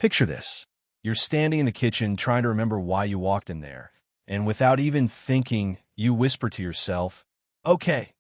Picture this. You're standing in the kitchen trying to remember why you walked in there, and without even thinking, you whisper to yourself, "Okay,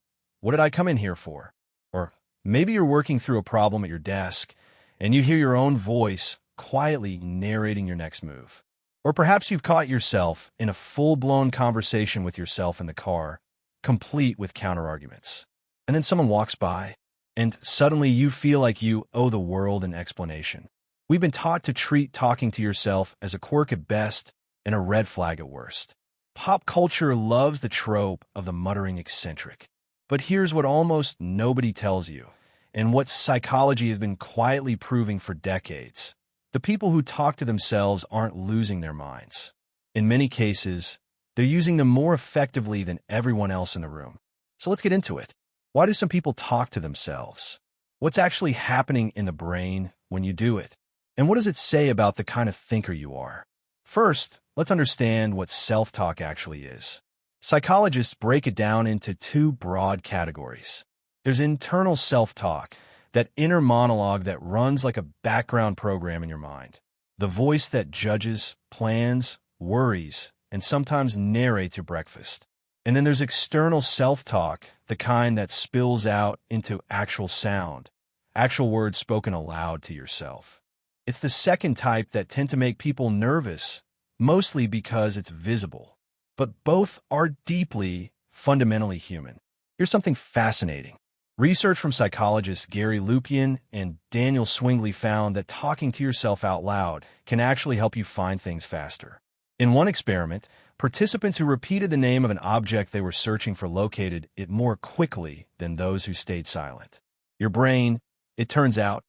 what did I come in here for?" Or maybe you're working through a problem at your desk, and you hear your own voice quietly narrating your next move. Or perhaps you've caught yourself in a full-blown conversation with yourself in the car, complete with counterarguments. And then someone walks by, and suddenly you feel like you owe the world an explanation. We've been taught to treat talking to yourself as a quirk at best and a red flag at worst. Pop culture loves the trope of the muttering eccentric. But here's what almost nobody tells you, and what psychology has been quietly proving for decades. The people who talk to themselves aren't losing their minds. In many cases, they're using them more effectively than everyone else in the room. So let's get into it. Why do some people talk to themselves? What's actually happening in the brain when you do it? And what does it say about the kind of thinker you are? First, let's understand what self-talk actually is. Psychologists break it down into two broad categories. There's internal self-talk, that inner monologue that runs like a background program in your mind. The voice that judges, plans, worries, and sometimes narrates your breakfast. And then there's external self-talk, the kind that spills out into actual sound, actual words spoken aloud to yourself. It's the second type that tend to make people nervous, mostly because it's visible. But both are deeply, fundamentally human. Here's something fascinating. Research from psychologists Gary Lupian and Daniel Swingley found that talking to yourself out loud can actually help you find things faster. In one experiment, participants who repeated the name of an object they were searching for located it more quickly than those who stayed silent. Your brain, it turns out,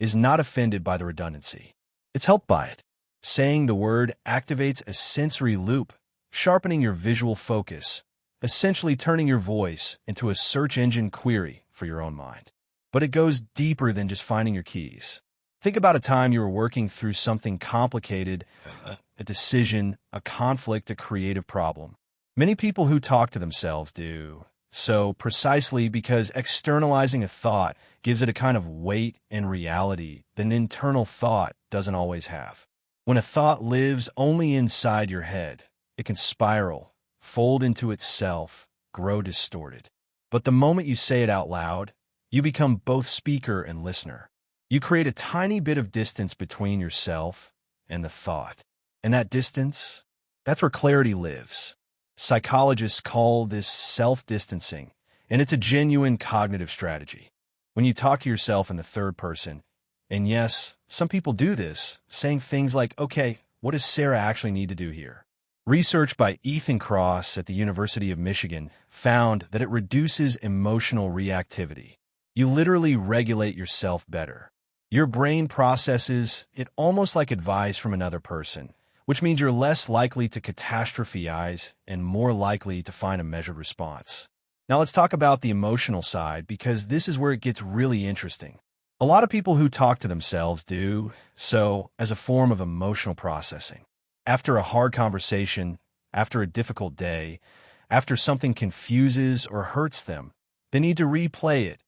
is not offended by the redundancy. It's helped by it. Saying the word activates a sensory loop, sharpening your visual focus, essentially turning your voice into a search engine query for your own mind. But it goes deeper than just finding your keys. Think about a time you were working through something complicated, a decision, a conflict, a creative problem. Many people who talk to themselves do so precisely because externalizing a thought gives it a kind of weight and reality that an internal thought doesn't always have. When a thought lives only inside your head, it can spiral, fold into itself, grow distorted. But the moment you say it out loud, you become both speaker and listener. You create a tiny bit of distance between yourself and the thought. And that distance, that's where clarity lives. Psychologists call this self-distancing, and it's a genuine cognitive strategy. When you talk to yourself in the third person, and yes, some people do this, saying things like, "Okay, what does Sarah actually need to do here?" Research by Ethan Cross at the University of Michigan found that it reduces emotional reactivity. You literally regulate yourself better. Your brain processes it almost like advice from another person, which means you're less likely to catastrophize and more likely to find a measured response. Now let's talk about the emotional side, because this is where it gets really interesting. A lot of people who talk to themselves do so as a form of emotional processing. After a hard conversation, after a difficult day, after something confuses or hurts them, they need to replay it,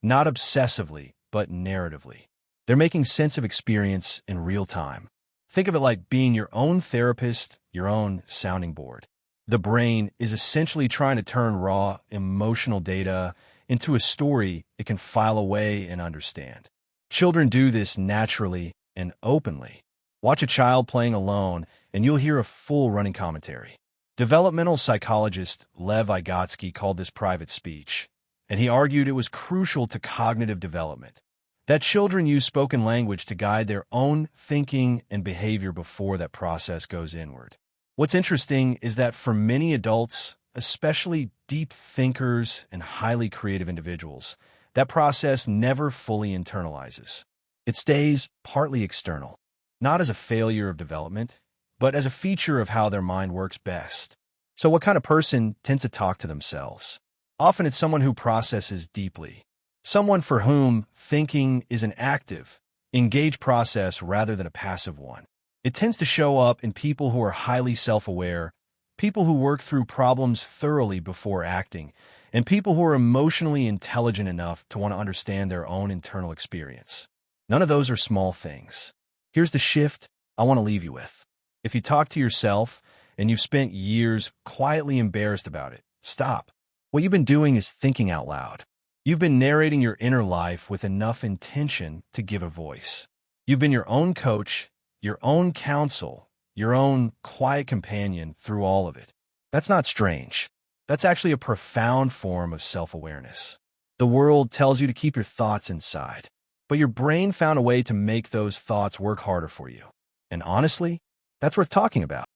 not obsessively, but narratively. They're making sense of experience in real time. Think of it like being your own therapist, your own sounding board. The brain is essentially trying to turn raw emotional data into a story it can file away and understand. Children do this naturally and openly. Watch a child playing alone, and you'll hear a full running commentary. Developmental psychologist Lev Vygotsky called this private speech, and he argued it was crucial to cognitive development, that children use spoken language to guide their own thinking and behavior before that process goes inward. What's interesting is that for many adults, especially deep thinkers and highly creative individuals, that process never fully internalizes. It stays partly external, not as a failure of development, but as a feature of how their mind works best. So what kind of person tends to talk to themselves? Often it's someone who processes deeply, someone for whom thinking is an active, engaged process rather than a passive one. It tends to show up in people who are highly self-aware, people who work through problems thoroughly before acting, and people who are emotionally intelligent enough to want to understand their own internal experience. None of those are small things. Here's the shift I want to leave you with. If you talk to yourself and you've spent years quietly embarrassed about it, stop. What you've been doing is thinking out loud. You've been narrating your inner life with enough intention to give a voice. You've been your own coach, your own counsel, your own quiet companion through all of it. That's not strange. That's actually a profound form of self-awareness. The world tells you to keep your thoughts inside, but your brain found a way to make those thoughts work harder for you. And honestly, that's worth talking about.